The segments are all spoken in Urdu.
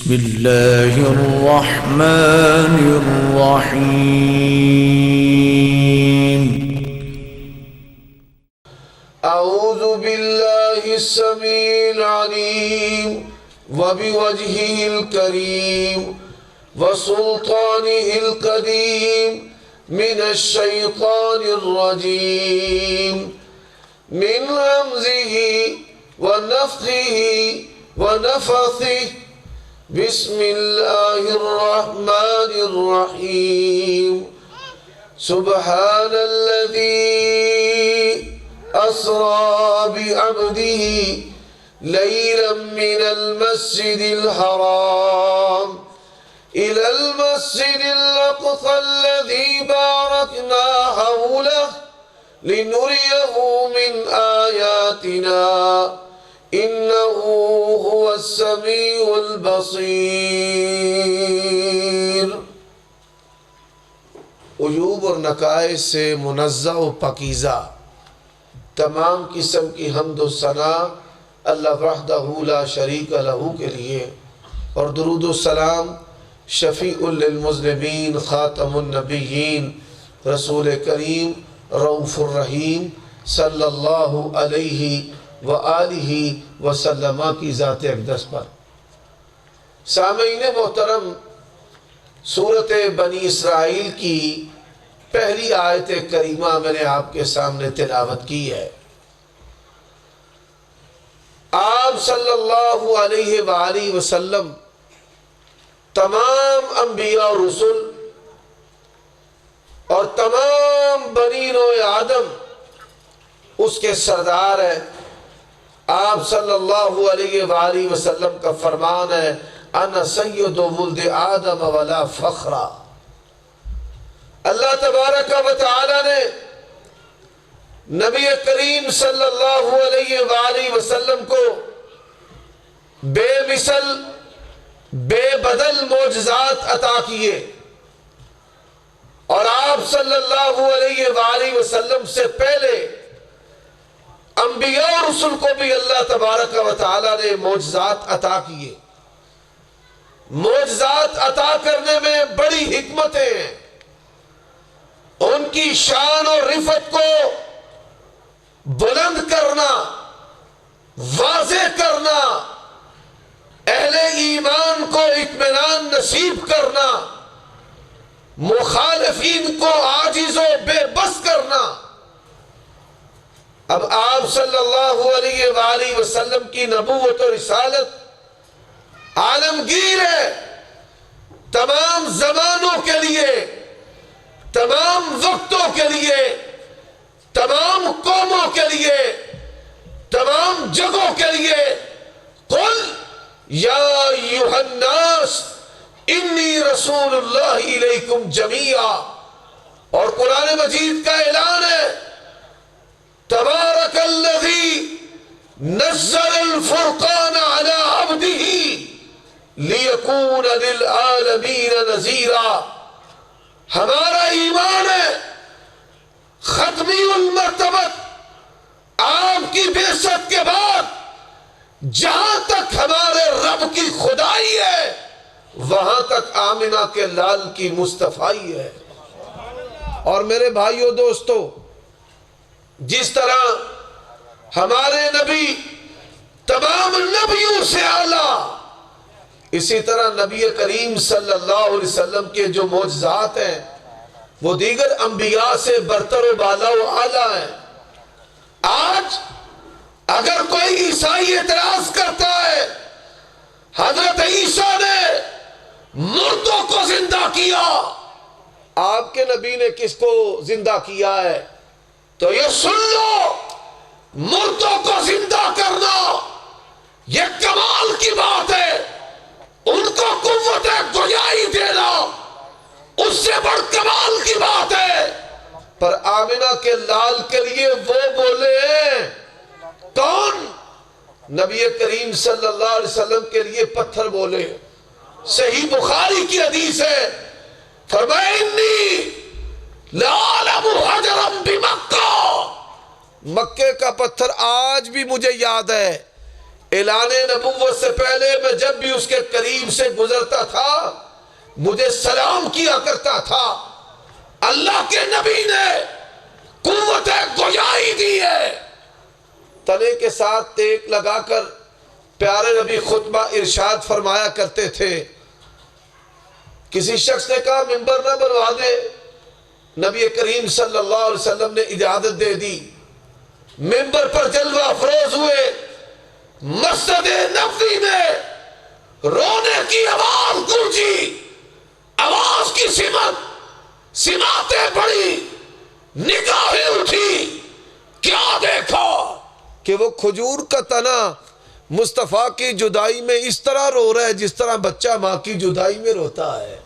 بسم الله الرحمن الرحيم. أعوذ بالله السميع العليم وبوجهه الكريم وسلطانه القديم من الشيطان الرجيم من همزه ونفخه ونفثه. بسم الله الرحمن الرحيم. سبحان الذي أسرى بعبده ليلا من المسجد الحرام إلى المسجد الأقصى الذي باركنا حوله لنريه من آياتنا إنه هو السميع البصير. عیوب اور نقائص سے منزہ و پاکیزہ تمام قسم کی حمد و ثنا اللہ وحدہ لا شریک لہ کے لیے، اور درود و سلام شفیع للمذنبین خاتم النبیین رسول کریم رؤوف الرحیم صلی اللہ علیہ وآلہ وسلم کی ذات اقدس پر. سامعین محترم، سورۃ بنی اسرائیل کی پہلی آیت کریمہ میں نے آپ کے سامنے تلاوت کی ہے. آپ صلی اللہ علیہ وآلہ وسلم تمام انبیاء و رسل اور تمام بنی نوع آدم اس کے سردار ہیں. آپ صلی اللہ علیہ وآلہ وسلم کا فرمان ہے انا سید ولد آدم ولا فخرا. اللہ تبارک و تعالی نے نبی کریم صلی اللہ علیہ وآلہ وسلم کو بے مثل بے بدل معجزات عطا کیے، اور آپ صلی اللہ علیہ وآلہ وسلم سے پہلے انبیاء اور رسل کو بھی اللہ تبارک و تعالی نے معجزات عطا کیے. معجزات عطا کرنے میں بڑی حکمتیں ہیں. ان کی شان اور رفعت کو بلند کرنا، واضح کرنا، اہل ایمان کو اطمینان نصیب کرنا، مخالفین کو عاجز و بے بس کرنا. اب آپ صلی اللہ علیہ وآلہ وسلم کی نبوت و رسالت عالمگیر ہے، تمام زمانوں کے لیے، تمام وقتوں کے لیے، تمام قوموں کے لیے، تمام جگہوں کے لیے. قل یا ایھا الناس انی رسول اللہ الیکم جمیعا. اور قرآن مجید کا اعلان ہے تبارک الذی نزل الفرقان علی عبدہ لیکون للعالمین نذیرا. ہمارا ایمان ہے ختمی المرتبت آپ کی بعثت کے بعد جہاں تک ہمارے رب کی خدائی ہے وہاں تک آمنہ کے لال کی مصطفیٰ ہے. اور میرے بھائیو دوستو، جس طرح ہمارے نبی تمام نبیوں سے اعلیٰ، اسی طرح نبی کریم صلی اللہ علیہ وسلم کے جو معجزات ہیں وہ دیگر انبیاء سے برتر و بالا و اعلیٰ ہیں. آج اگر کوئی عیسائی اعتراض کرتا ہے حضرت عیسیٰ نے مردوں کو زندہ کیا، آپ کے نبی نے کس کو زندہ کیا ہے؟ تو یہ سن لو، مردوں کو زندہ کرنا یہ کمال کی بات ہے. ان کو قوت گویائی دینا اس سے بڑھ کمال کی بات ہے. پر آمنہ کے لال کے لیے وہ بولے ہیں کون؟ نبی کریم صلی اللہ علیہ وسلم کے لیے پتھر بولے. صحیح بخاری کی حدیث ہے، فرمایا انی لَعَلَمُ حَجَرًا بِمَکَّةَ. مکے کا پتھر آج بھی مجھے یاد ہے اعلان نبوت سے پہلے میں جب بھی اس کے قریب سے گزرتا تھا مجھے سلام کیا کرتا تھا۔ اللہ کے نبی نے قوت گویائی دی ہے۔ تنے کے ساتھ ٹیک لگا کر پیارے نبی خطبہ ارشاد فرمایا کرتے تھے۔ کسی شخص نے کہا منبر نہ بنوا دے، نبی کریم صلی اللہ علیہ وسلم نے اجازت دے دی۔ منبر پر جلوہ افروز ہوئے، مسجد نبوی میں رونے کی آواز گونجی، آواز کی سماتیں بڑی، نگاہیں اٹھی، کیا دیکھا کہ وہ کھجور کا تنا مصطفیٰ کی جدائی میں اس طرح رو رہا ہے جس طرح بچہ ماں کی جدائی میں روتا ہے۔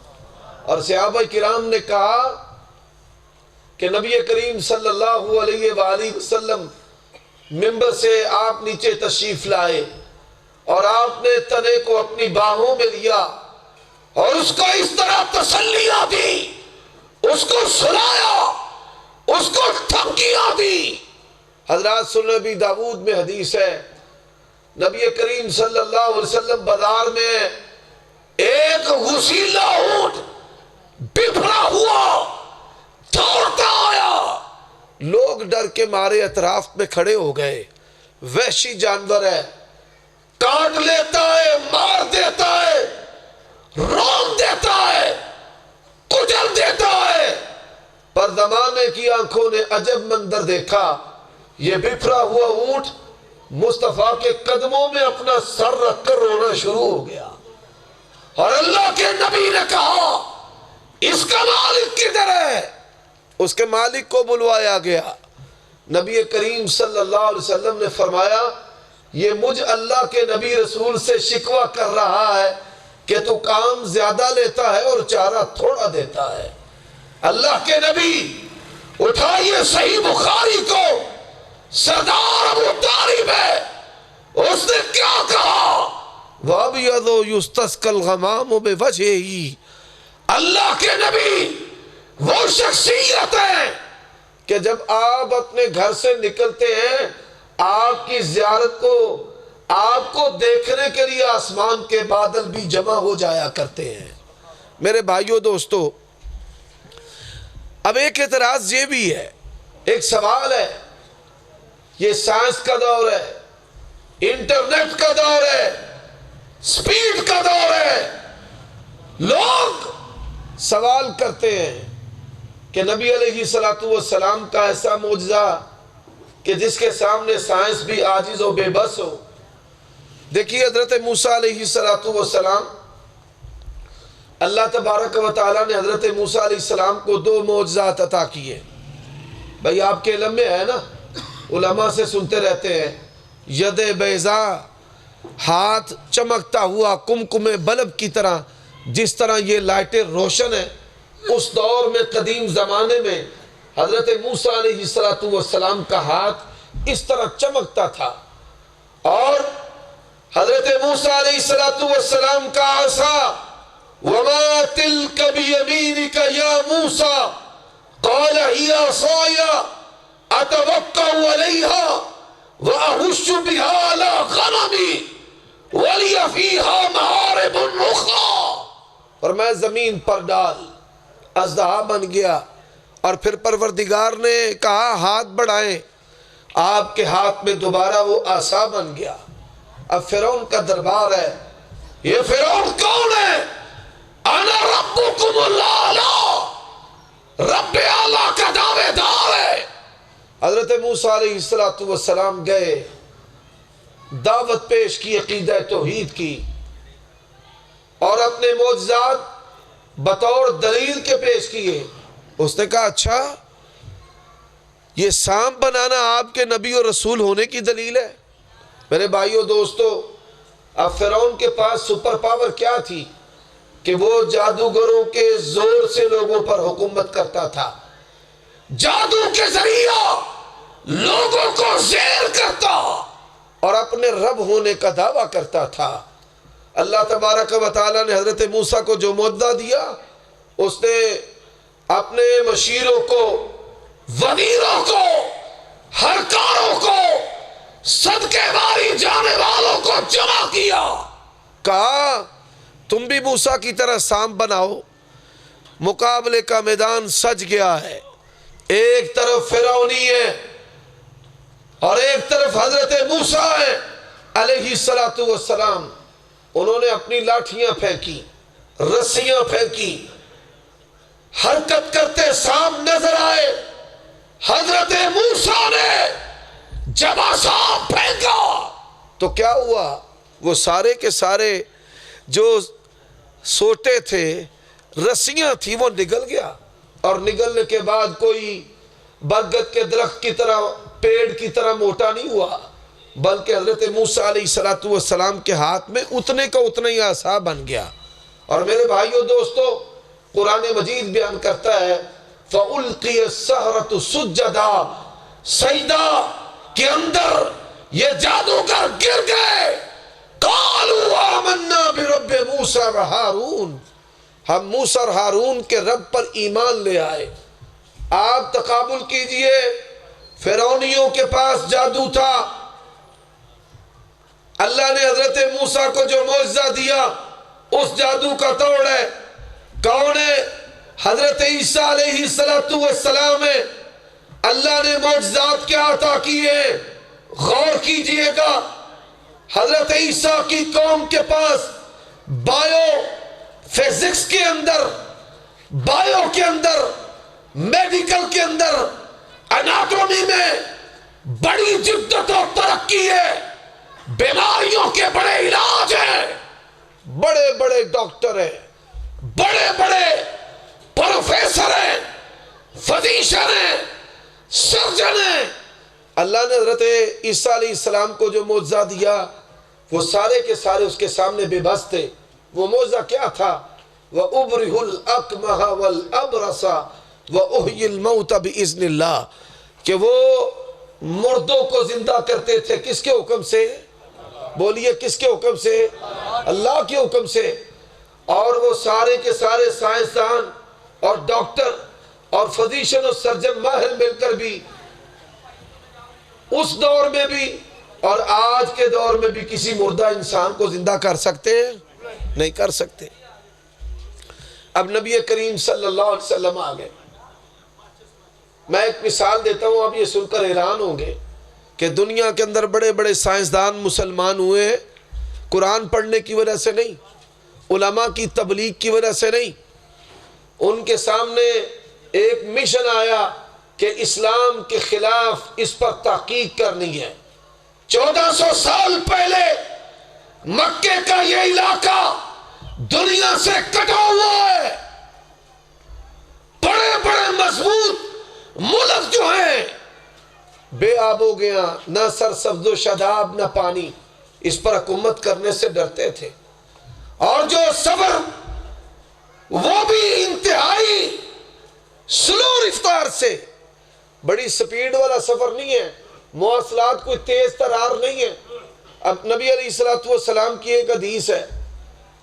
اور صحابہ کرام نے کہا کہ نبی کریم صلی اللہ علیہ وآلہ وسلم منبر سے آپ نیچے تشریف لائے اور آپ نے تنے کو اپنی باہوں میں لیا اور اس کو اس طرح تسلیاں دی، اس کو سلایا، اس کو دھمکیاں دی۔ حضرات سنن نبی داود میں حدیث ہے، نبی کریم صلی اللہ علیہ وسلم بازار میں ایک غسیلہ اونٹ بفرا ہوا دوڑتا آیا، لوگ ڈر کے مارے اطراف میں کھڑے ہو گئے۔ وحشی جانور ہے، کاٹ لیتا ہے، مار دیتا ہے، رون دیتا ہے، کچل دیتا ہے۔ پر زمانے کی آنکھوں نے عجب منظر دیکھا، یہ بفرا ہوا اونٹ مصطفیٰ کے قدموں میں اپنا سر رکھ کر رونا شروع ہو گیا۔ اور اللہ کے نبی نے کہا اس کا مالک کدھر ہے؟ اس کے مالک کو بلوایا گیا۔ نبی کریم صلی اللہ علیہ وسلم نے فرمایا یہ مجھ اللہ کے نبی رسول سے شکوہ کر رہا ہے کہ تو کام زیادہ لیتا ہے اور چارہ تھوڑا دیتا ہے۔ اللہ کے نبی اٹھائیے صحیح بخاری کو، سردار ابو طالب ہے، اس نے کیا کہا؟ وَأَبْيَضُ يُسْتَسْقَى الْغَمَامُ بِوَجْهِهِ۔ اللہ کے نبی وہ شخصیت ہے کہ جب آپ اپنے گھر سے نکلتے ہیں آپ کی زیارت کو، آپ کو دیکھنے کے لیے آسمان کے بادل بھی جمع ہو جایا کرتے ہیں۔ میرے بھائیوں دوستو، اب ایک اعتراض یہ بھی ہے، ایک سوال ہے، یہ سائنس کا دور ہے، انٹرنیٹ کا دور ہے، سپیڈ کا دور ہے، لوگ سوال کرتے ہیں کہ نبی علیہ السلام کا ایسا معجزہ کہ جس کے سامنے سائنس بھی عاجز و بے بس ہو۔ دیکھیے حضرت موسیٰ علیہ السلام، اللہ تبارک و تعالیٰ نے حضرت موسیٰ علیہ السلام کو 2 معجزات عطا کیے۔ بھئی آپ کے علم میں ہے نا، علماء سے سنتے رہتے ہیں، ید بیضاء، ہاتھ چمکتا ہوا کمکم بلب کی طرح، جس طرح یہ لائٹیں روشن ہیں، اس دور میں قدیم زمانے میں حضرت موسیٰ علیہ السلام کا ہاتھ اس طرح چمکتا تھا، اور حضرت موسیٰ علیہ السلام کا عصا، وَمَا تِلْكَ بِيَمِينِكَ يَا مُوسَىٰ قَالَ هِيَ عَصَايَ أَتَوَكَّأُ عَلَيْهَا وَأَهُشُّ بِهَا عَلَىٰ غَنَمِي وَلِيَ فِيهَا مَعَارِبُ أُخْرَىٰ۔ اور میں زمین پر ڈال، اژدہا بن گیا، اور پھر پروردگار نے کہا ہاتھ بڑھائیں، آپ کے ہاتھ میں دوبارہ وہ عصا بن گیا۔ اب فرعون کا دربار ہے، یہ فرعون کون ہے؟ انا ربکم الاعلی، رب اعلیٰ کا دعوے دار ہے۔ حضرت موسیٰ علیہ السلام گئے، دعوت پیش کی، عقیدہ توحید کی، اور اپنے معجزات بطور دلیل کے پیش کیے۔ اس نے کہا اچھا یہ سانپ بنانا آپ کے نبی اور رسول ہونے کی دلیل ہے؟ میرے بھائیوں دوستو، اب فرعون کے پاس سپر پاور کیا تھی کہ وہ جادوگروں کے زور سے لوگوں پر حکومت کرتا تھا، جادو کے ذریعہ لوگوں کو زیر کرتا اور اپنے رب ہونے کا دعویٰ کرتا تھا۔ اللہ تبارک و تعالیٰ نے حضرت موسیٰ کو جو معجزہ دیا، اس نے اپنے مشیروں کو، وزیروں کو، ہرکاروں کو صدقے باری جانے والوں کو جمع کیا، کہا تم بھی موسیٰ کی طرح سانپ بناؤ۔ مقابلے کا میدان سج گیا ہے، ایک طرف فرعونی ہے اور ایک طرف حضرت موسیٰ ہے علیہ السلام۔ انہوں نے اپنی لاٹھیاں پھینکی، رسیاں پھینکی، حرکت کرتے سانپ نظر آئے۔ حضرت موسیٰ نے جب سانپ پھینکا تو کیا ہوا؟ وہ سارے کے سارے جو سوٹے تھے، رسیاں تھی، وہ نگل گیا، اور نگلنے کے بعد کوئی برگد کے درخت کی طرح، پیڑ کی طرح موٹا نہیں ہوا، بلکہ حضرت موسیٰ علیہ السلام کے ہاتھ میں اتنے کا اتنا ہی عصا بن گیا۔ اور میرے بھائیو دوستو، قرآن مجید بیان کرتا ہے فَأُلْقِيَ السَّحَرَةُ سُجَّدًا، سجدہ کے اندر یہ جادوگر گر گئے۔ قَالُوا آمَنَّا بِرَبِّ مُوسَىٰ وَهَارُونَ، ہم موسیٰ اور ہارون کے رب پر ایمان لے آئے۔ آپ تقابل کیجئے، فرعونیوں کے پاس جادو تھا، اللہ نے حضرت موسیٰ کو جو معجزہ دیا اس جادو کا توڑ ہے۔ کون ہے؟ حضرت عیسیٰ علیہ السلام ہے۔ اللہ نے معجزات کیا عطا کیے؟ غور کیجئے گا، حضرت عیسیٰ کی قوم کے پاس بائیو فزکس کے اندر، بائیو کے اندر، میڈیکل کے اندر، اناٹومی میں بڑی جدت اور ترقی ہے، بیماریوں کے بڑے علاج ہیں، بڑے بڑے ڈاکٹر ہیں، بڑے بڑے پروفیسر ہیں، فزیشن ہیں، سرجن ہیں۔ اللہ نے حضرت عیسیٰ علیہ السلام کو جو معجزہ دیا وہ سارے کے سارے اس کے سامنے بے بس تھے۔ وہ معجزہ کیا تھا؟ وَأُبْرِهُ الْأَكْمَحَ وَالْأَبْرَصَ وَأُحْيِي الْمَوْتَ بِإِذْنِ اللَّهِ، کہ وہ مردوں کو زندہ کرتے تھے، کس کے حکم سے؟ بولیے کس کے حکم سے؟ اللہ کے حکم سے۔ اور وہ سارے کے سارے سائنسدان اور ڈاکٹر اور فزیشن اور سرجن ماہر مل کر بھی اس دور میں بھی اور آج کے دور میں بھی کسی مردہ انسان کو زندہ کر سکتے ہیں؟ نہیں کر سکتے۔ اب نبی کریم صلی اللہ علیہ وسلم آ گئے۔ میں ایک مثال دیتا ہوں، آپ یہ سن کر حیران ہوں گے کہ دنیا کے اندر بڑے بڑے سائنسدان مسلمان ہوئے ہیں، قرآن پڑھنے کی وجہ سے نہیں، علماء کی تبلیغ کی وجہ سے نہیں۔ ان کے سامنے ایک مشن آیا کہ اسلام کے خلاف اس پر تحقیق کرنی ہے۔ 1400 سال پہلے مکے کا یہ علاقہ دنیا سے کٹا ہوا ہے، بڑے بڑے مضبوط ملک جو ہیں بے آب ہو گیا، نہ سرسبز و شاداب نہ پانی، اس پر حکومت کرنے سے ڈرتے تھے۔ اور جو سفر وہ بھی انتہائی سلو رفتار سے، بڑی سپیڈ والا سفر نہیں ہے، مواصلات کوئی تیز ترار نہیں ہے۔ اب نبی علیہ السلام کی ایک حدیث ہے،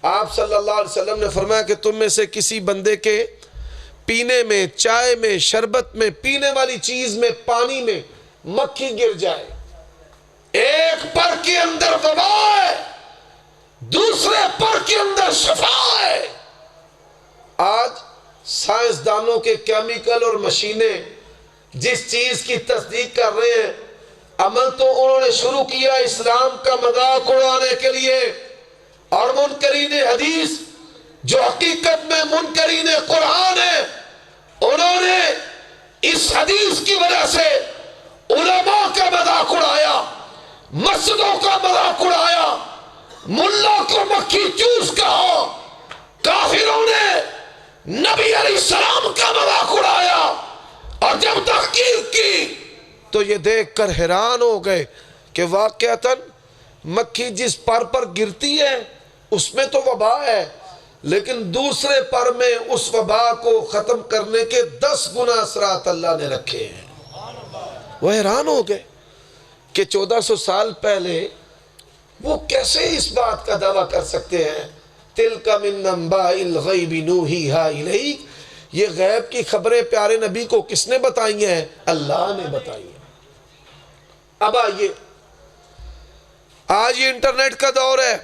آپ صلی اللہ علیہ وسلم نے فرمایا کہ تم میں سے کسی بندے کے پینے میں، چائے میں، شربت میں، پینے والی چیز میں، پانی میں مکھی گر جائے، ایک پر کے اندر وبا ہے، دوسرے پر کے اندر شفا ہے۔ آج سائنسدانوں کے کیمیکل اور مشینیں جس چیز کی تصدیق کر رہے ہیں، عمل تو انہوں نے شروع کیا اسلام کا مذاق اڑانے کے لیے، اور منکرین حدیث جو حقیقت میں منکرین قرآن ہیں، انہوں نے اس حدیث کی وجہ سے علماء کا مذاق اڑایا، مسجدوں کا مذاق اڑایا، ملا کو مکھی چوس کہا، کافروں نے نبی علیہ السلام کا مذاق اڑایا، اور جب تحقیق کی تو یہ دیکھ کر حیران ہو گئے کہ واقعتاً مکھی جس پر گرتی ہے اس میں تو وبا ہے، لیکن دوسرے پر میں اس وبا کو ختم کرنے کے 10 گنا اثرات اللہ نے رکھے ہیں۔ وہ حیران ہو گئے کہ 1400 سال پہلے وہ کیسے اس بات کا دعویٰ کر سکتے ہیں؟ تِلْكَ مِنْ نَنْبَاءِ الْغَيْبِ نُوحِيهَا إِلَيْكَ، یہ غیب کی خبریں پیارے نبی کو کس نے بتائی ہیں؟ اللہ نے بتائی ہیں۔ اب آئیے آج یہ انٹرنیٹ کا دور ہے،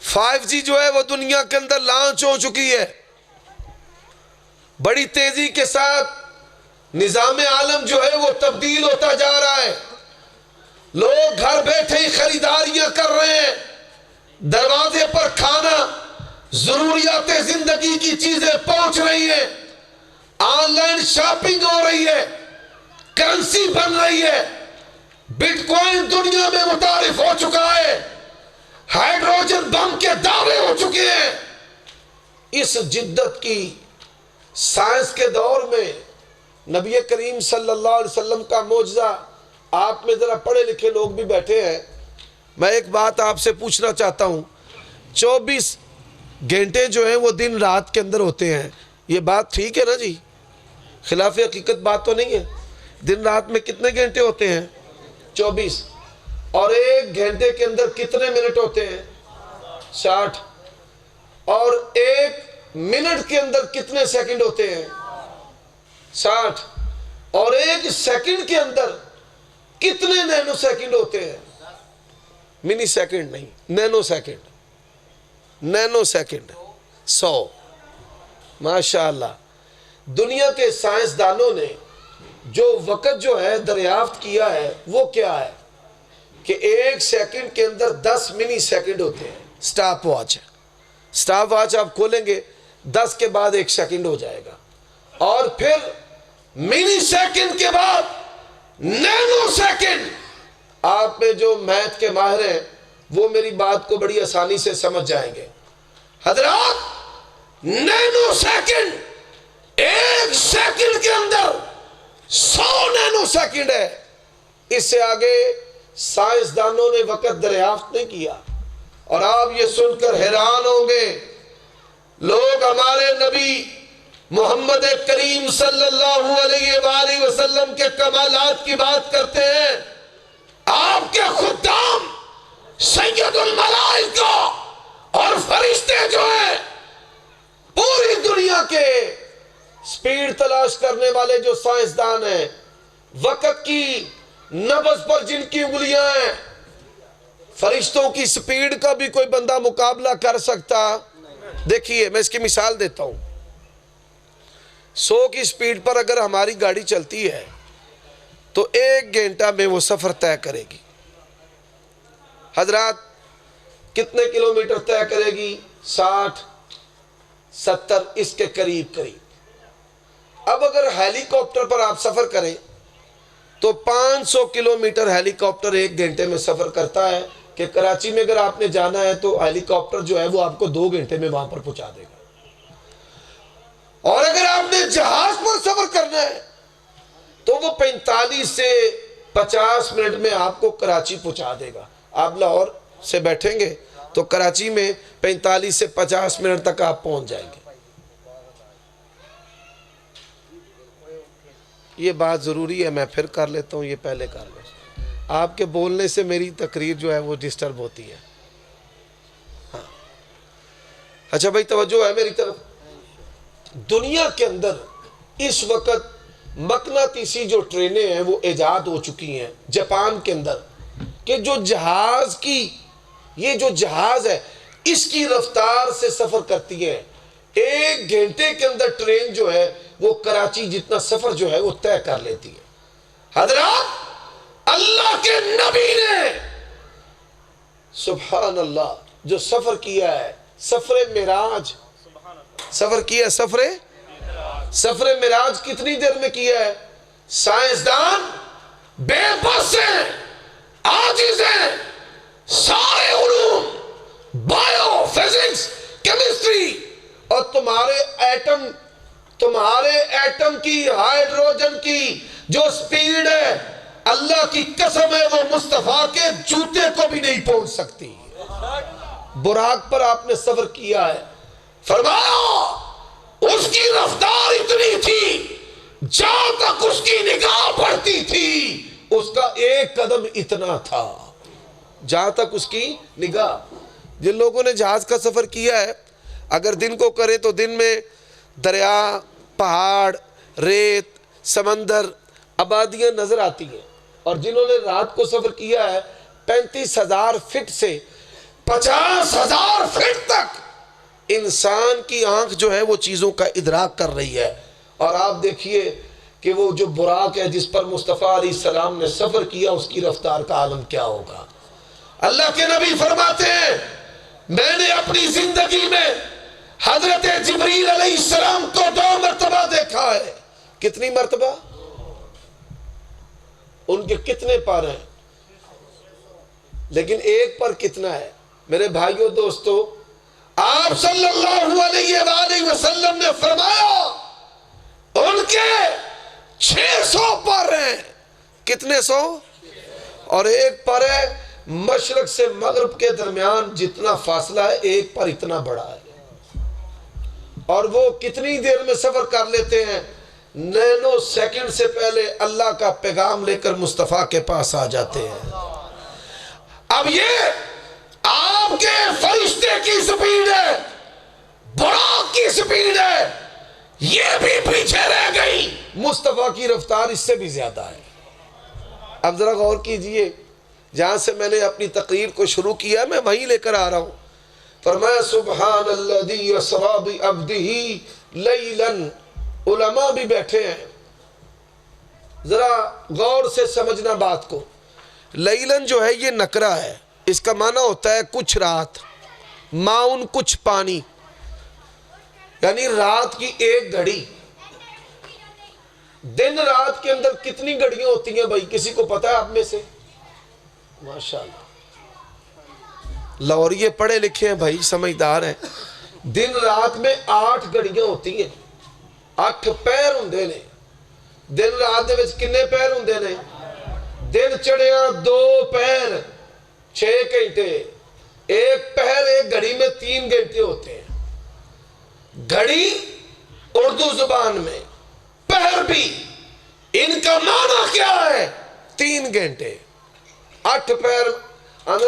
5G جو ہے وہ دنیا کے اندر لانچ ہو چکی ہے، بڑی تیزی کے ساتھ نظام عالم جو ہے وہ تبدیل ہوتا جا رہا ہے، لوگ گھر بیٹھے ہی خریداریاں کر رہے ہیں، دروازے پر کھانا، ضروریات زندگی کی چیزیں پہنچ رہی ہیں، آن لائن شاپنگ ہو رہی ہے، کرنسی بن رہی ہے، بٹ کوائن دنیا میں متعارف ہو چکا ہے، ہائیڈروجن بم کے دعوے ہو چکے ہیں۔ اس جدت کی سائنس کے دور میں نبی کریم صلی اللہ علیہ وسلم کا معجزہ، آپ میں ذرا پڑھے لکھے لوگ بھی بیٹھے ہیں، میں ایک بات آپ سے پوچھنا چاہتا ہوں، 24 گھنٹے جو ہیں وہ دن رات کے اندر ہوتے ہیں، یہ بات ٹھیک ہے نا جی؟ خلاف حقیقت بات تو نہیں ہے؟ دن رات میں کتنے گھنٹے ہوتے ہیں؟ 24، اور ایک گھنٹے کے اندر کتنے منٹ ہوتے ہیں؟ 60، اور ایک منٹ کے اندر کتنے سیکنڈ ہوتے ہیں؟ 60، اور ایک سیکنڈ کے اندر کتنے نینو سیکنڈ ہوتے ہیں؟ منی سیکنڈ نہیں، نینو سیکنڈ، نینو سیکنڈ 100۔ ماشاءاللہ، دنیا کے سائنسدانوں نے جو وقت جو ہے دریافت کیا ہے وہ کیا ہے کہ ایک سیکنڈ کے اندر 10 منی سیکنڈ ہوتے ہیں۔ سٹاپ واچ ہے، سٹاپ واچ آپ کھولیں گے 10 کے بعد ایک سیکنڈ ہو جائے گا، اور پھر منی سیکنڈ کے بعد نینو سیکنڈ۔ آپ میں جو میتھ کے ماہر ہیں وہ میری بات کو بڑی آسانی سے سمجھ جائیں گے۔ حضرات، نینو سیکنڈ، ایک سیکنڈ کے اندر 100 نینو سیکنڈ ہے۔ اس سے آگے سائنسدانوں نے وقت دریافت نہیں کیا، اور آپ یہ سن کر حیران ہوں گے، لوگ ہمارے نبی محمد کریم صلی اللہ علیہ وآلہ وسلم کے کمالات کی بات کرتے ہیں، آپ کے خدام سید الملائکہ اور فرشتے جو ہیں، پوری دنیا کے سپیڈ تلاش کرنے والے جو سائنسدان ہیں، وقت کی نبض پر جن کی انگلیاں ہیں، فرشتوں کی سپیڈ کا بھی کوئی بندہ مقابلہ کر سکتا؟ دیکھیے میں اس کی مثال دیتا ہوں، 100 کی سپیڈ پر اگر ہماری گاڑی چلتی ہے تو 1 گھنٹہ میں وہ سفر طے کرے گی۔ حضرات، کتنے کلومیٹر طے کرے گی؟ 60 70 اس کے قریب قریب۔ اب اگر ہیلی کاپٹر پر آپ سفر کریں تو 500 کلومیٹر ہیلی کاپٹر 1 گھنٹے میں سفر کرتا ہے، کہ کراچی میں اگر آپ نے جانا ہے تو ہیلی کاپٹر جو ہے وہ آپ کو 2 گھنٹے میں وہاں پر پہنچا دے گا، اور اگر آپ نے جہاز پر سفر کرنا ہے تو وہ 45 سے 50 منٹ میں آپ کو کراچی پہنچا دے گا۔ آپ لاہور سے بیٹھیں گے تو کراچی میں 45 سے 50 منٹ تک آپ پہنچ جائیں گے۔ یہ بات ضروری ہے، میں پھر کر لیتا ہوں، یہ پہلے کر لیں۔ آپ کے بولنے سے میری تقریر جو ہے وہ ڈسٹرب ہوتی ہے۔ ہاں، اچھا بھائی توجہ ہے میری طرف۔ دنیا کے اندر اس وقت مقناطیسی جو ٹرینیں ہیں وہ ایجاد ہو چکی ہیں جاپان کے اندر، کہ جو جہاز کی، یہ جو جہاز ہے اس کی رفتار سے سفر کرتی ہے، 1 گھنٹے کے اندر ٹرین جو ہے وہ کراچی جتنا سفر جو ہے وہ طے کر لیتی ہے۔ حضرات، اللہ کے نبی نے سبحان اللہ جو سفر کیا ہے، سفر معراج، سفر کیا، سفر معراج کتنی دیر میں کیا ہے؟ سائنسدان بے بس ہیں، عاجز ہیں، سارے علوم، بائیو فزکس، کیمسٹری، اور تمہارے ایٹم کی، ہائیڈروجن کی جو سپیڈ ہے، اللہ کی قسم ہے وہ مصطفیٰ کے جوتے کو بھی نہیں پہنچ سکتی۔ براق پر آپ نے سفر کیا ہے، فرمایا اس کی رفتار اتنی تھی، جہاں تک اس کی نگاہ بڑھتی تھی اس کا 1 قدم اتنا تھا، جہاں تک اس کی نگاہ۔ جن لوگوں نے جہاز کا سفر کیا ہے، اگر دن کو کرے تو دن میں دریا، پہاڑ، ریت، سمندر، آبادیاں نظر آتی ہیں، اور جنہوں نے رات کو سفر کیا ہے 35,000 فٹ سے 50,000 فٹ تک انسان کی آنکھ جو ہے وہ چیزوں کا ادراک کر رہی ہے. اور آپ دیکھیے کہ وہ جو براق ہے جس پر مصطفیٰ علیہ السلام نے سفر کیا اس کی رفتار کا عالم کیا ہوگا. اللہ کے نبی فرماتے ہیں میں نے اپنی زندگی میں حضرت جبریل علیہ السلام کو 2 مرتبہ دیکھا ہے. کتنی مرتبہ؟ ان کے کتنے پر ہیں لیکن ایک پر کتنا ہے؟ میرے بھائیوں دوستو، آپ صلی اللہ علیہ وآلہ وسلم نے فرمایا ان کے 600 پر ہیں. کتنے 100؟ اور ایک پر ہے مشرق سے مغرب کے درمیان جتنا فاصلہ ہے ایک پر اتنا بڑا ہے. اور وہ کتنی دیر میں سفر کر لیتے ہیں؟ نینو سیکنڈ سے پہلے اللہ کا پیغام لے کر مصطفیٰ کے پاس آ جاتے ہیں. اب یہ آپ کے فرشتے کی سپیڈ ہے، براق کی سپیڈ ہے، یہ بھی پیچھے رہ گئی. مصطفیٰ کی رفتار اس سے بھی زیادہ ہے. اب ذرا غور کیجئے، جہاں سے میں نے اپنی تقریر کو شروع کیا میں وہیں لے کر آ رہا ہوں. فرمایا سبحان الذی اسری بعبدہ لیلا. علماء بھی بیٹھے ہیں، ذرا غور سے سمجھنا بات کو. لیلن جو ہے یہ نکرہ ہے، اس کا معنی ہوتا ہے کچھ رات، ماؤن کچھ پانی، یعنی رات کی ایک گھڑی. دن رات کے اندر کتنی گھڑیاں ہوتی ہیں بھائی؟ کسی کو پتا ہے آپ میں سے؟ ماشاءاللہ لاہوریے پڑھے لکھے ہیں بھائی، سمجھدار ہیں. دن رات میں 8 گھڑیاں ہوتی ہیں، 8 پیر ہوندے نے. دن رات دے وچ کنے پیر ہوندے نے؟ دن چڑھیاں 2 پیر 6 گھنٹے، ایک پہر ایک گھڑی میں 3 گھنٹے ہوتے ہیں. گھڑی اردو زبان میں، پہر بھی، ان کا معنی کیا ہے؟ 3 گھنٹے. 8 پیر،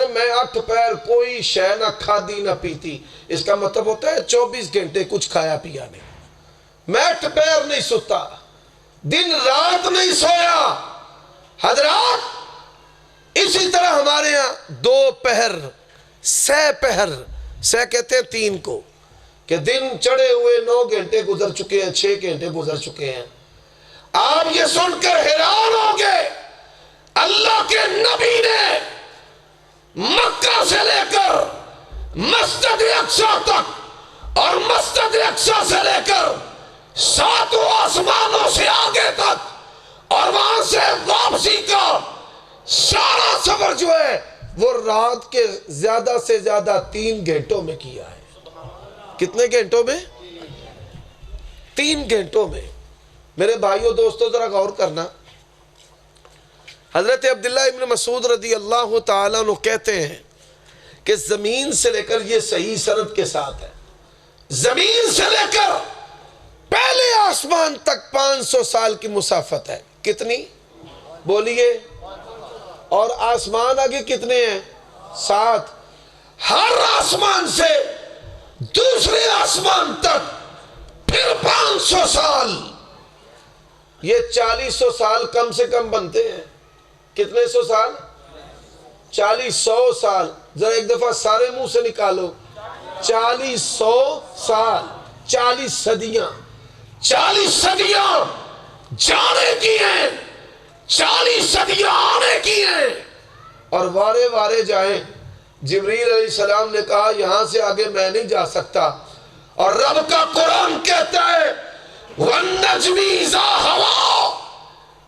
میں 8 پیر کوئی شے نہ کھادی نہ پیتی، اس کا مطلب ہوتا ہے 24 گھنٹے کچھ کھایا پیا نہیں. میں 8 پیر نہیں سوتا، دن رات نہیں سویا. حضرات اسی طرح ہمارے ہاں 2 پہر، 6 پہر، 6 کہتے ہیں 3 کو، کہ دن چڑھے ہوئے 9 گھنٹے گزر چکے ہیں، 6 گھنٹے گزر چکے ہیں. آپ یہ سن کر حیران ہوں گے، اللہ کے نبی نے مکہ سے لے کر مسجد اقصی تک اور مسجد اقصی سے لے کر 7 آسمانوں سے آگے تک اور وہاں سے واپسی کا سارا سفر جو ہے وہ رات کے زیادہ سے زیادہ 3 گھنٹوں میں کیا ہے. کتنے گھنٹوں میں؟ 3 گھنٹوں میں. میرے بھائیوں دوستوں ذرا غور کرنا. حضرت عبداللہ ابن مسعود رضی اللہ تعالیٰ عنہ کہتے ہیں کہ زمین سے لے کر، یہ صحیح سند کے ساتھ ہے، زمین سے لے کر پہلے آسمان تک 500 سال کی مسافت ہے. کتنی؟ بولیے. اور آسمان آگے کتنے ہیں؟ 7. ہر آسمان سے دوسرے آسمان تک پھر 500 سال. یہ 400 سال کم سے کم بنتے ہیں. کتنے 100 سال؟ 400 سال. ذرا ایک دفعہ سارے منہ سے نکالو. 400 سال، 40 صدیاں. 40 صدیاں جانے کی ہیں، 40 صدیاں آنے کی ہیں. اور وارے وارے جائیں. جبریل علیہ السلام نے کہا یہاں سے آگے میں نہیں جا سکتا. اور رب کا قرآن کہتا ہے وَالنَّجْمِ إِذَا هَوَىٰ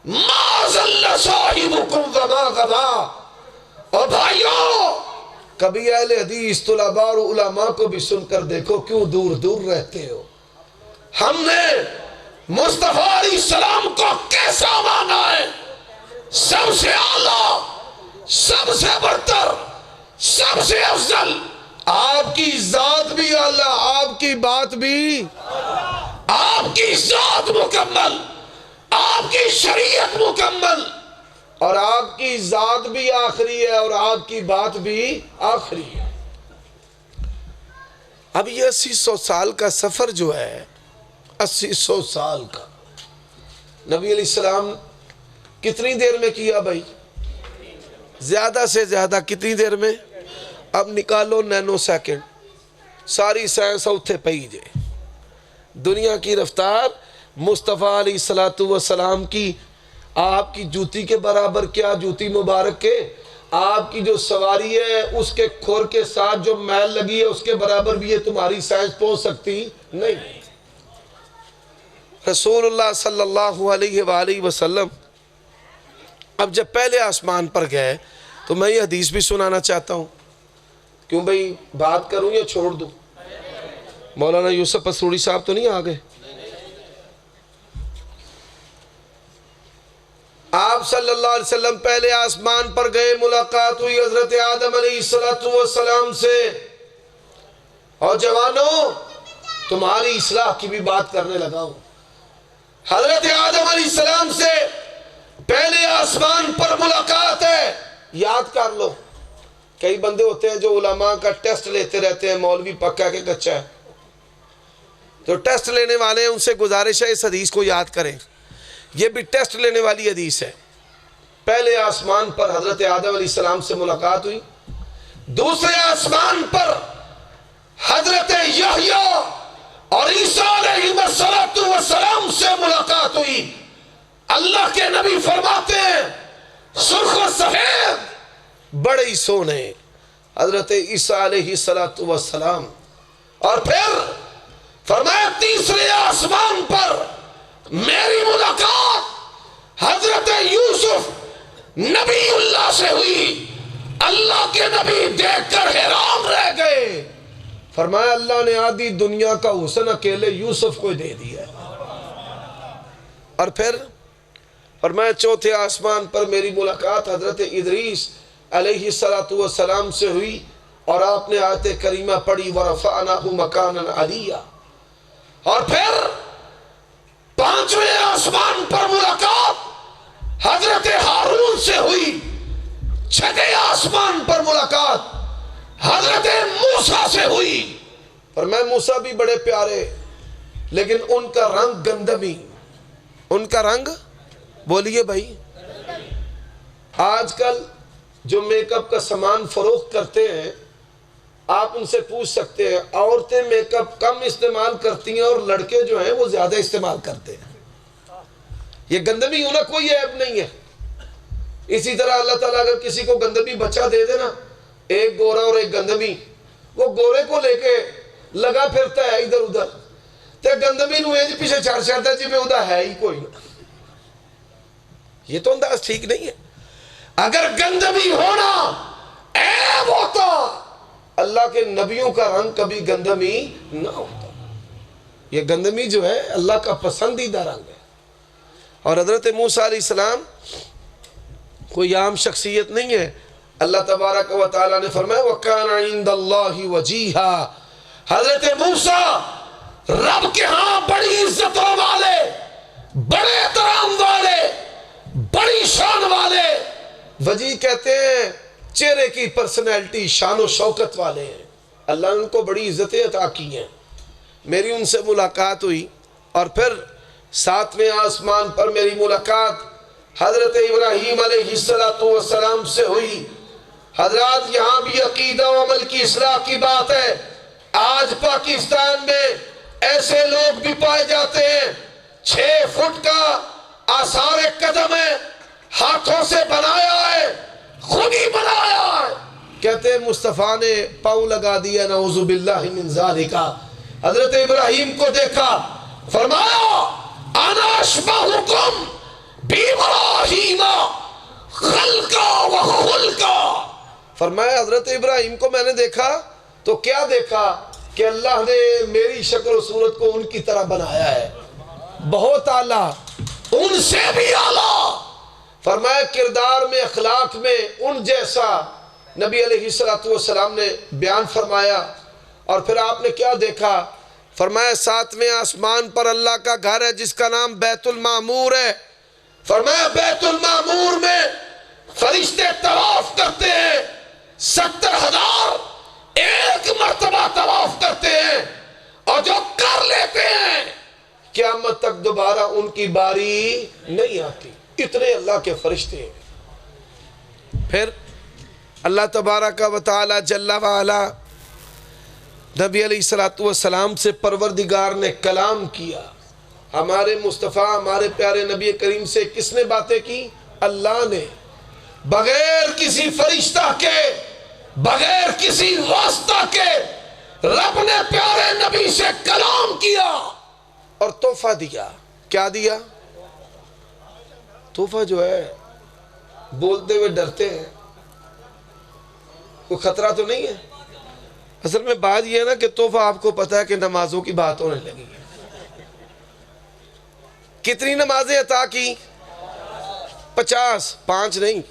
مَا ضَلَّ صَاحِبُكُمْ وَمَا غَوَىٰ. اور بھائیوں، کبھی اہل حدیث طلباء اور علماء کو بھی سن کر دیکھو کیوں دور دور رہتے ہو. ہم نے مصطفیٰ علیہ السلام کو کیسا مانا ہے؟ سب سے اعلیٰ، سب سے برتر، سب سے افضل. آپ کی ذات بھی اعلیٰ، آپ کی بات بھی، آپ کی ذات مکمل، آپ کی شریعت مکمل، اور آپ کی ذات بھی آخری ہے اور آپ کی بات بھی آخری ہے. اب یہ 80-100 سال کا سفر جو ہے، 80-100 سال کا، نبی علیہ السلام کتنی دیر میں کیا بھائی؟ زیادہ سے زیادہ کتنی دیر میں؟ اب نکالو نینو سیکنڈ، ساری سائنس اتھے پئی جے۔ دنیا کی رفتار مصطفیٰ علیہ السلام کی، آپ کی جوتی کے برابر کیا، جوتی مبارک کے، آپ کی جو سواری ہے اس کے کھور کے ساتھ جو میل لگی ہے اس کے برابر بھی یہ تمہاری سائنس پہنچ سکتی نہیں۔ رسول اللہ صلی اللہ علیہ وآلہ وسلم اب جب پہلے آسمان پر گئے تو میں یہ حدیث بھی سنانا چاہتا ہوں، کیوں بھئی بات کروں یا چھوڑ دوں؟ مولانا یوسف پسروڑی صاحب تو نہیں آگئے؟ آپ صلی اللہ علیہ وسلم پہلے آسمان پر گئے، ملاقات ہوئی حضرت آدم علیہ السلام سے، اور جوانوں تمہاری اصلاح کی بھی بات کرنے لگا ہوں۔ حضرت آدم علیہ السلام سے پہلے آسمان پر ملاقات ہے، یاد کر لو۔ کئی بندے ہوتے ہیں جو علماء کا ٹیسٹ لیتے رہتے ہیں، مولوی پکا کہ کچا ہے، جو ٹیسٹ لینے والے ہیں ان سے گزارش ہے اس حدیث کو یاد کریں، یہ بھی ٹیسٹ لینے والی حدیث ہے۔ پہلے آسمان پر حضرت آدم علیہ السلام سے ملاقات ہوئی، دوسرے آسمان پر حضرت یحییٰ اور عیسیٰ علیہ السلام سے ملاقات ہوئی۔ اللہ کے نبی فرماتے ہیں سرخ و سفید بڑے ہی سونے حضرت عیسیٰ علیہ السلام، اور پھر فرمایا تیسرے آسمان پر میری ملاقات حضرت یوسف نبی اللہ سے ہوئی۔ اللہ کے نبی دیکھ کر حیران رہ گئے، فرمایا اللہ نے آدھی دنیا کا حسن اکیلے یوسف کو دے دیا۔ اور پھر فرمایا چوتھے آسمان پر میری ملاقات حضرت ادریس علیہ السلام سے ہوئی، اور آپ نے آیت کریمہ پڑھی وَرَفَعْنَاهُ مَكَانًا عَلِيًّا۔ اور پھر پانچویں آسمان پر ملاقات حضرت ہارون سے ہوئی، چھٹے آسمان پر ملاقات حضرت موسیٰ سے ہوئی۔ اور میں موسیٰ بھی بڑے پیارے، لیکن ان کا رنگ گندمی، ان کا رنگ بولیے بھائی۔ آج کل جو میک اپ کا سامان فروخت کرتے ہیں، آپ ان سے پوچھ سکتے ہیں عورتیں میک اپ کم استعمال کرتی ہیں اور لڑکے جو ہیں وہ زیادہ استعمال کرتے ہیں۔ یہ گندمی ہونا کوئی عیب نہیں ہے۔ اسی طرح اللہ تعالیٰ اگر کسی کو گندمی بچہ دے دینا، ایک گورا اور ایک گندمی، وہ گورے کو لے کے لگا پھرتا ہے ادھر ادھر، تے گندمی نو ایج پیچھے چار چڑھتا جی میں ادھا ہے ہی کوئی نہ۔ یہ تو انداز ٹھیک نہیں ہے۔ اگر گندمی ہونا عیب ہوتا، اللہ کے نبیوں کا رنگ کبھی گندمی نہ ہوتا۔ یہ گندمی جو ہے اللہ کا پسندیدہ رنگ ہے۔ اور حضرت موسیٰ علیہ السلام کوئی عام شخصیت نہیں ہے۔ اللہ تبارک و تعالیٰ نے فرمایا وَكَانَ عِندَ اللَّهِ وَجِيهًا، حضرت موسیٰ رب کے ہاں بڑی عزتوں والے، بڑے احترام والے، بڑی شان والے، وجی کہتے ہیں چہرے کی پرسنالٹی، شان و شوکت والے ہیں۔ اللہ نے ان کو بڑی عزتیں عطا کی ہیں۔ میری ان سے ملاقات ہوئی، اور پھر ساتویں آسمان پر میری ملاقات حضرت ابراہیم علیہ السلام سے ہوئی۔ حضرات یہاں بھی عقیدہ و عمل کی اصلاح کی بات ہے۔ آج پاکستان میں ایسے لوگ بھی پائے جاتے ہیں 6 فٹ کا آثار قدم ہے، ہاتھوں سے بنایا ہے، خود ہی بنایا ہے، کہتے ہیں مصطفیٰ نے پاؤں لگا دیا، نعوذ باللہ من ذالک۔ حضرت ابراہیم کو دیکھا، فرمایا انا اشبہکم بابراہیم خلقا و خلقا۔ فرمایا حضرت ابراہیم کو میں نے دیکھا تو کیا دیکھا کہ اللہ نے میری شکل و صورت کو ان کی طرح بنایا ہے، بہت اعلیٰ، ان سے بھی اعلیٰ۔ فرمایا کردار میں، اخلاق میں ان جیسا نبی علیہ السلام نے بیان فرمایا۔ اور پھر آپ نے کیا دیکھا؟ فرمایا ساتویں آسمان پر اللہ کا گھر ہے جس کا نام بیت المعمور ہے۔ فرمایا بیت المعمور میں فرشتے طواف کرتے ہیں، 70,000 ایک مرتبہ طواف کرتے ہیں، اور جو کر لیتے ہیں قیامت تک دوبارہ ان کی باری نہیں آتی، اتنے اللہ کے فرشتے ہیں۔ پھر اللہ تبارک و تعالی جل وعلا نبی علیہ السلام سے پروردگار نے کلام کیا. ہمارے مصطفیٰ ہمارے پیارے نبی کریم سے کس نے باتیں کی؟ اللہ نے. بغیر کسی فرشتہ کے، بغیر کسی واسطہ کے رب نے پیارے نبی سے کلام کیا اور تحفہ دیا. کیا دیا؟ تحفہ جو ہے بولتے ہوئے ڈرتے ہیں، کوئی خطرہ تو نہیں ہے. اصل میں بات یہ ہے نا کہ تحفہ آپ کو پتا ہے کہ نمازوں کی بات ہونے لگی ہے. کتنی نمازیں عطا کی؟ 50. 5 نہیں،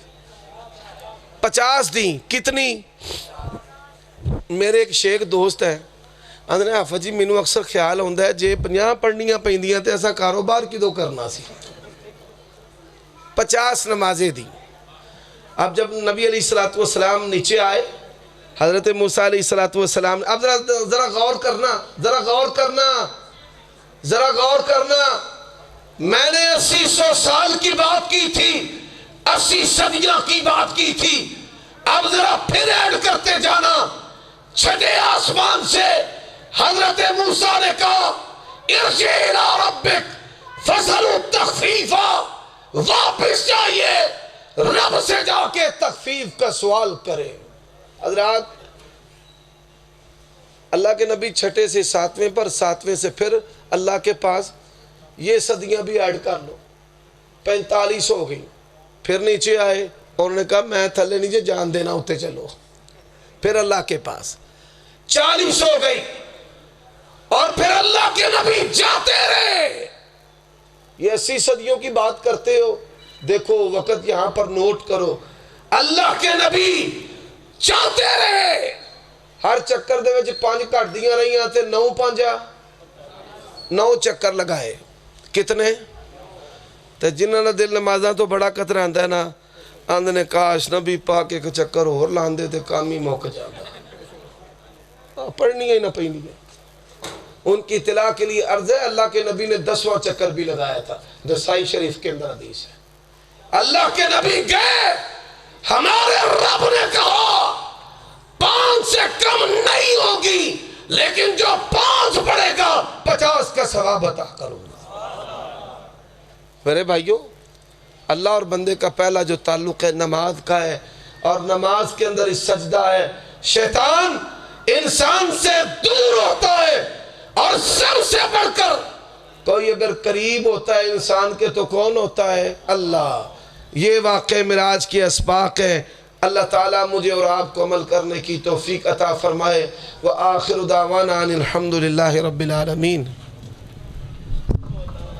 50 دیں. کتنی؟ میرے ایک شیخ دوست ہے، آندھنے حافظ جی مینوں اکثر خیال ہوندہ ہے جے 50 پڑھنیاں پہندیاں تے ایسا کاروبار کدو کرنا سی. 50 نمازیں دی. اب جب نبی علیہ السلام نیچے آئے، حضرت موسیٰ علیہ السلام، اب ذرا غور کرنا، ذرا غور کرنا، ذرا غور کرنا. میں نے 80 سال کی بات کی تھی، 80 صدیاں کی بات کی تھی. اب ذرا پھر ایڈ کرتے جانا. چھٹے آسمان سے حضرت موسیٰ نے کہا ارجع الی ربک فاسألہ تخفیفا، واپس جائیے رب سے جا کے تخفیف کا سوال کرے. حضرات اللہ کے نبی چھٹے سے 7ویں پر، 7ویں سے پھر اللہ کے پاس یہ صدیاں بھی ایڈ کر لو، 45 ہو گئی. پھر نیچے آئے اور انہوں نے کہا میں تھلے نیچے جان دینا ہوتے چلو. پھر اللہ کے پاس 40 ہو گئی اور پھر اللہ کے نبی جاتے رہے. یہ 80 صدیوں کی بات کرتے ہو. دیکھو وقت یہاں پر نوٹ کرو. اللہ کے نبی جاتے رہے. ہر چکر دے وچ 5 کٹ دیاں رہی آتے 9 5 9 چکر لگائے. کتنے؟ تے جنہاں دا دل نمازاں تو بڑا قطر آندہ ہے نا، آندھ نے کاش نبی پاک ایک چکر اور لاندے تے کامی موقع جاندہ. پڑھنی ہے نہ پہنی ہے. ان کی اطلاع کے لیے عرض ہے اللہ کے نبی نے 10واں چکر بھی لگایا تھا. نسائی شریف کے اندر حدیث ہے. اللہ کے نبی گئے، ہمارے رب نے کہا 5 سے کم نہیں ہوگی، لیکن جو 5 پڑھے گا 50 کا ثواب عطا کروں گا. میرے بھائیو، اللہ اور بندے کا پہلا جو تعلق ہے نماز کا ہے، اور نماز کے اندر اس سجدہ ہے. شیطان انسان سے دور ہوتا ہے، اور سب سے بڑھ کر کوئی اگر قریب ہوتا ہے انسان کے تو کون ہوتا ہے؟ اللہ. یہ واقع معراج کے اسباق ہیں. اللہ تعالیٰ مجھے اور آپ کو عمل کرنے کی توفیق عطا فرمائے. وآخر دعوانا ان الحمدللہ رب العالمین.